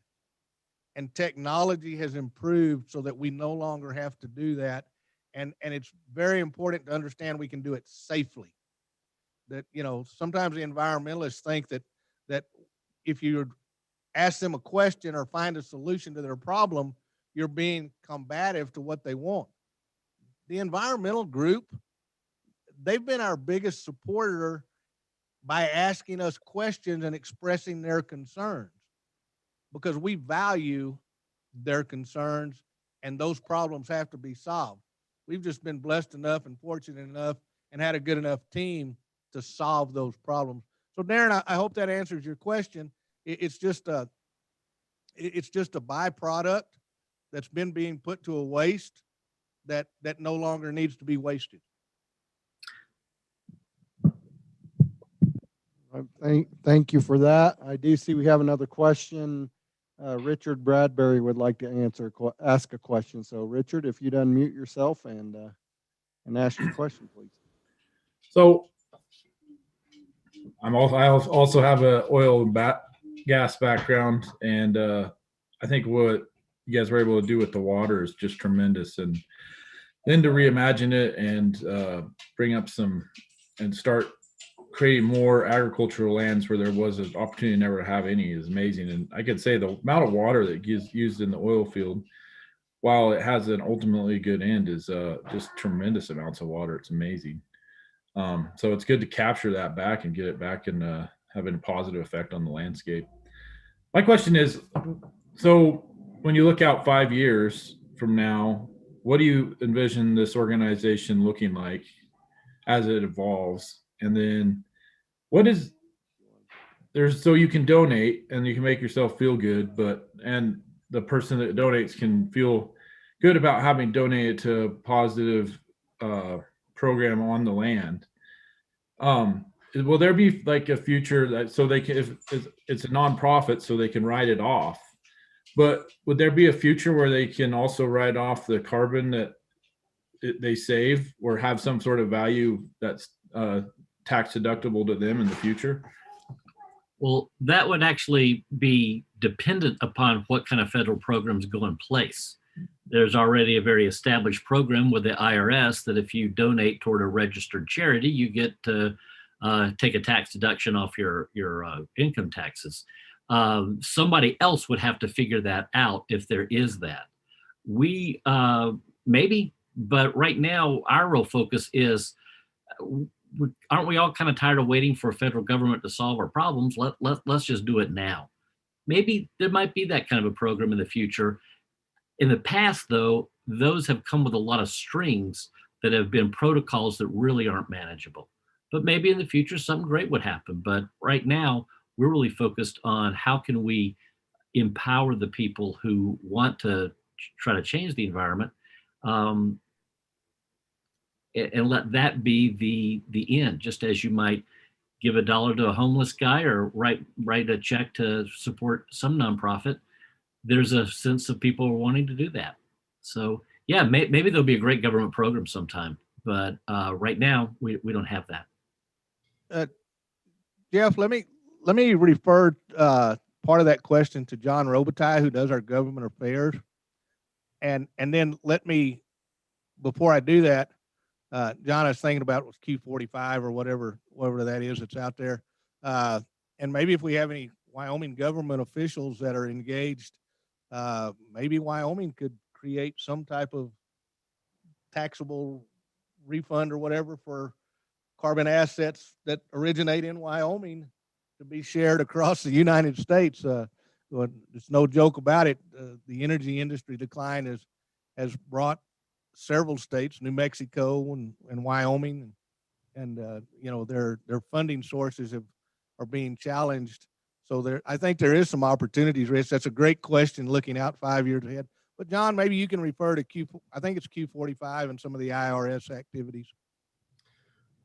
And technology has improved so that we no longer have to do that. And it's very important to understand we can do it safely. That, you know, sometimes the environmentalists think that if you ask them a question or find a solution to their problem, you're being combative to what they want. The environmental group, they've been our biggest supporter by asking us questions and expressing their concerns, because we value their concerns and those problems have to be solved. We've just been blessed enough and fortunate enough and had a good enough team to solve those problems. So Darren, I hope that answers your question. It's just a byproduct that's been being put to a waste that no longer needs to be wasted. Thank you for that. I do see we have another question. Richard Bradbury would like to ask a question. So Richard, if you'd unmute yourself and ask your question, please. So I also have a oil and gas background, and I think what you guys were able to do with the water is just tremendous. And then to reimagine it and bring up and start creating more agricultural lands where there was an opportunity never to have any is amazing. And I could say the amount of water that gets used in the oil field, while it has an ultimately good end, is just tremendous amounts of water. It's amazing. So it's good to capture that back and get it back and having a positive effect on the landscape. My question is, so when you look out 5 years from now, what do you envision this organization looking like as it evolves? And then so you can donate and you can make yourself feel good, and the person that donates can feel good about having donated to a positive program on the land. Will there be like a future that, so they can, if it's a nonprofit, so they can write it off, but would there be a future where they can also write off the carbon that they save, or have some sort of value that's tax deductible to them in the future? Well, that would actually be dependent upon what kind of federal programs go in place. There's already a very established program with the IRS that if you donate toward a registered charity, you get to take a tax deduction off your income taxes. Somebody else would have to figure that out if there is that. We maybe, but right now our real focus is, aren't we all kind of tired of waiting for a federal government to solve our problems? Let's just do it now. Maybe there might be that kind of a program in the future. In the past, though, those have come with a lot of strings that have been protocols that really aren't manageable. But maybe in the future, something great would happen. But right now, we're really focused on how can we empower the people who want to try to change the environment, and let that be the end. Just as you might give $1 to a homeless guy or write a check to support some nonprofit, there's a sense of people wanting to do that. So yeah, maybe there'll be a great government program sometime, but right now we don't have that. Jeff, let me refer part of that question to John Robitaille, who does our government affairs, and then let me, before I do that, John, I was thinking about was Q45 or whatever that is that's out there, and maybe if we have any Wyoming government officials that are engaged, maybe Wyoming could create some type of taxable refund or whatever for carbon assets that originate in Wyoming to be shared across the United States. It's no joke about it. The energy industry decline has brought several states, New Mexico and Wyoming, and their funding sources are being challenged. So I think there is some opportunities, Rich. That's a great question looking out 5 years ahead. But John, maybe you can refer to I think it's Q45 and some of the IRS activities.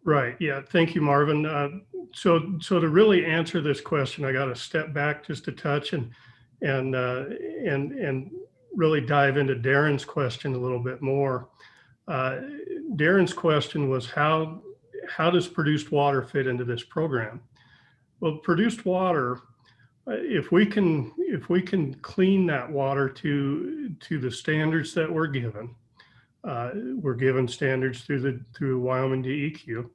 Right. Yeah. Thank you, Marvin. So to really answer this question, I got to step back just a touch and really dive into Darren's question a little bit more. Darren's question was how does produced water fit into this program? Well, produced water, if we can clean that water to the standards that we're given standards through Wyoming DEQ,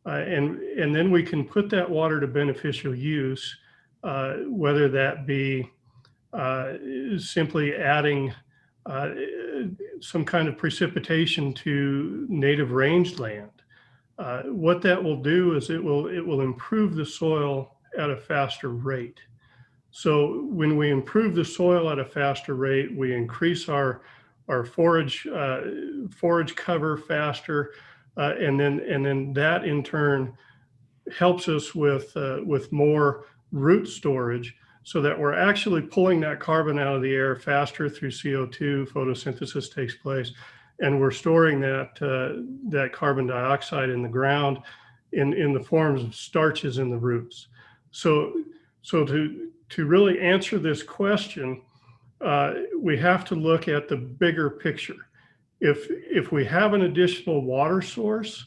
and then we can put that water to beneficial use, whether that be simply adding some kind of precipitation to native rangeland. What that will do is it will improve the soil at a faster rate. So when we improve the soil at a faster rate, we increase our forage cover faster, and then that in turn helps us with more root storage, so that we're actually pulling that carbon out of the air faster through CO2. Photosynthesis takes place, and we're storing that carbon dioxide in the ground in the forms of starches in the roots. So to really answer this question, we have to look at the bigger picture. If we have an additional water source,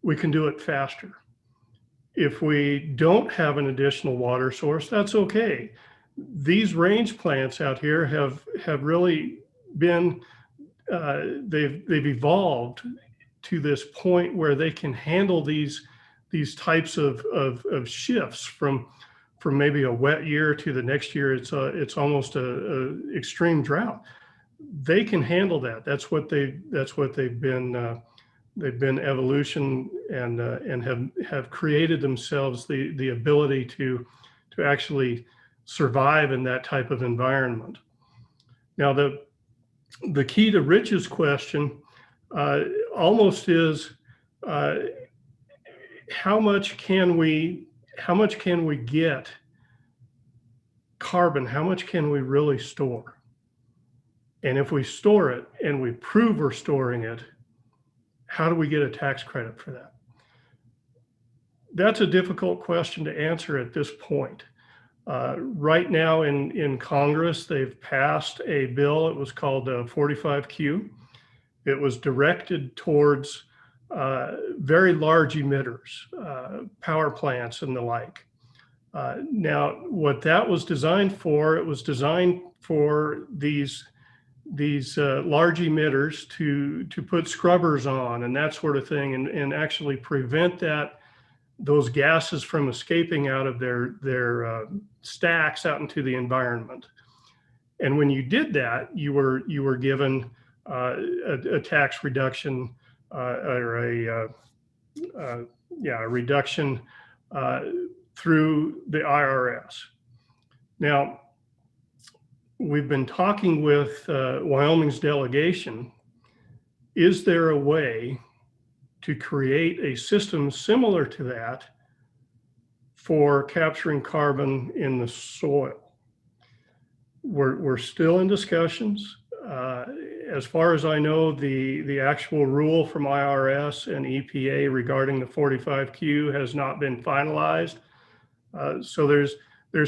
we can do it faster. If we don't have an additional water source, that's okay. These range plants out here have really been, they've evolved to this point where they can handle these types of shifts from maybe a wet year to the next year. It's almost a extreme drought. They can handle that. That's what they've been. They've been evolution and have created themselves the ability to actually survive in that type of environment. Now, the key to Rich's question almost is how much can we get carbon? How much can we really store? And if we store it and we prove we're storing it, how do we get a tax credit for that? That's a difficult question to answer at this point. Right now in Congress, they've passed a bill. It was called 45Q. It was directed towards very large emitters, power plants and the like. Now, what that was designed for, it was designed for these large emitters to put scrubbers on and that sort of thing, and actually prevent those gases from escaping out of their stacks out into the environment. And when you did that, you were given a tax reduction or a reduction through the IRS. Now, we've been talking with Wyoming's delegation. Is there a way to create a system similar to that for capturing carbon in the soil? We're still in discussions. As far as I know, the actual rule from IRS and EPA regarding the 45Q has not been finalized. So there's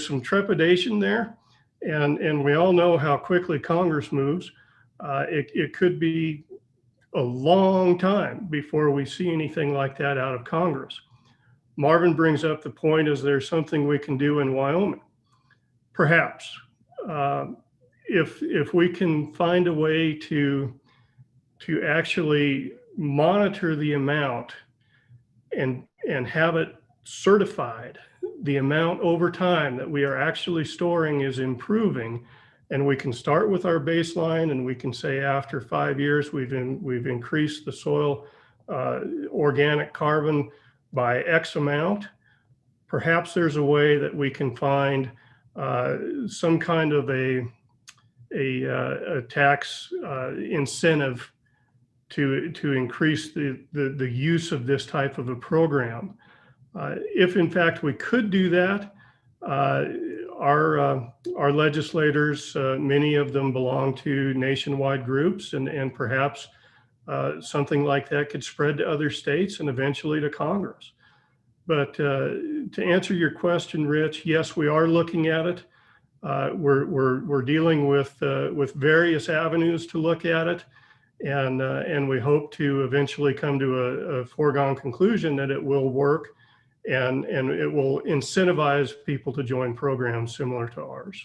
some trepidation there. And we all know how quickly Congress moves. It could be a long time before we see anything like that out of Congress. Marvin brings up the point, is there something we can do in Wyoming? Perhaps. If we can find a way to actually monitor the amount and have it certified, the amount over time that we are actually storing is improving, and we can start with our baseline and we can say after 5 years we've increased the soil organic carbon by X amount. Perhaps there's a way that we can find some kind of a tax incentive to increase the use of this type of a program. If in fact we could do that, our legislators, many of them belong to nationwide groups, and perhaps something like that could spread to other states and eventually to Congress. But to answer your question, Rich, yes, we are looking at it. We're dealing with various avenues to look at it, And we hope to eventually come to a foregone conclusion that it will work, and it will incentivize people to join programs similar to ours.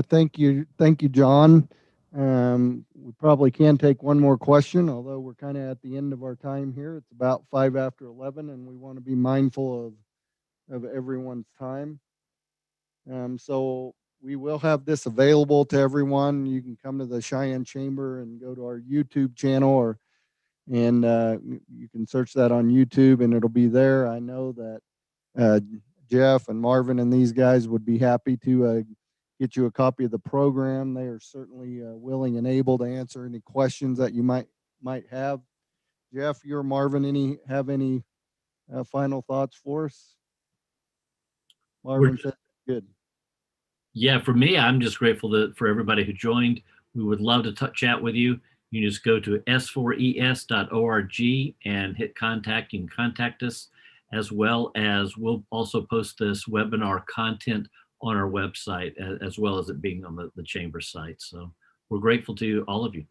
Thank you, John. We probably can take one more question, although we're kind of at the end of our time here. It's about 5 after 11, and we want to be mindful of everyone's time. So we will have this available to everyone. You can come to the Cheyenne Chamber and go to our YouTube channel, and you can search that on YouTube, and it'll be there. I know that Jeff and Marvin and these guys would be happy to get you a copy of the program. They are certainly willing and able to answer any questions that you might have. Jeff, you or Marvin, have any final thoughts for us? Marvin said good. Yeah, for me, I'm just grateful for everybody who joined. We would love to chat with you. You can just go to s4es.org and hit contact. You can contact us, as well as we'll also post this webinar content on our website, as well as it being on the chamber site. So we're grateful to all of you.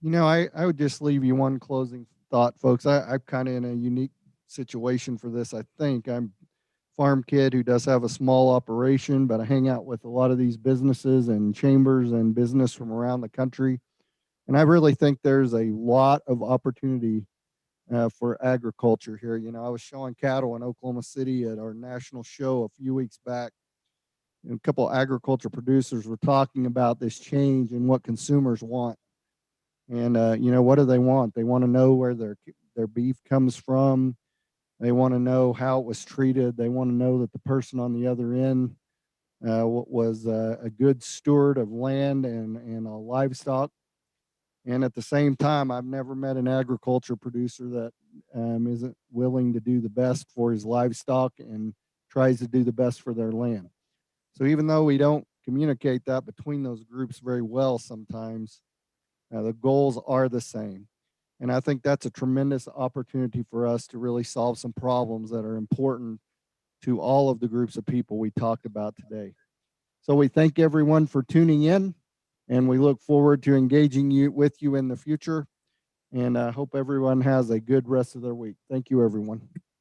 You know, I would just leave you one closing thought, folks. I'm kind of in a unique situation for this. I think I'm a farm kid who does have a small operation, but I hang out with a lot of these businesses and chambers and business from around the country. And I really think there's a lot of opportunity for agriculture here. You know, I was showing cattle in Oklahoma City at our national show a few weeks back. And a couple of agriculture producers were talking about this change and what consumers want. And, you know, what do they want? They want to know where their beef comes from. They want to know how it was treated. They want to know that the person on the other end was a good steward of land and livestock. And at the same time, I've never met an agriculture producer that isn't willing to do the best for his livestock and tries to do the best for their land. So even though we don't communicate that between those groups very well sometimes, the goals are the same. And I think that's a tremendous opportunity for us to really solve some problems that are important to all of the groups of people we talked about today. So we thank everyone for tuning in, and we look forward to engaging with you in the future. And I hope everyone has a good rest of their week. Thank you, everyone.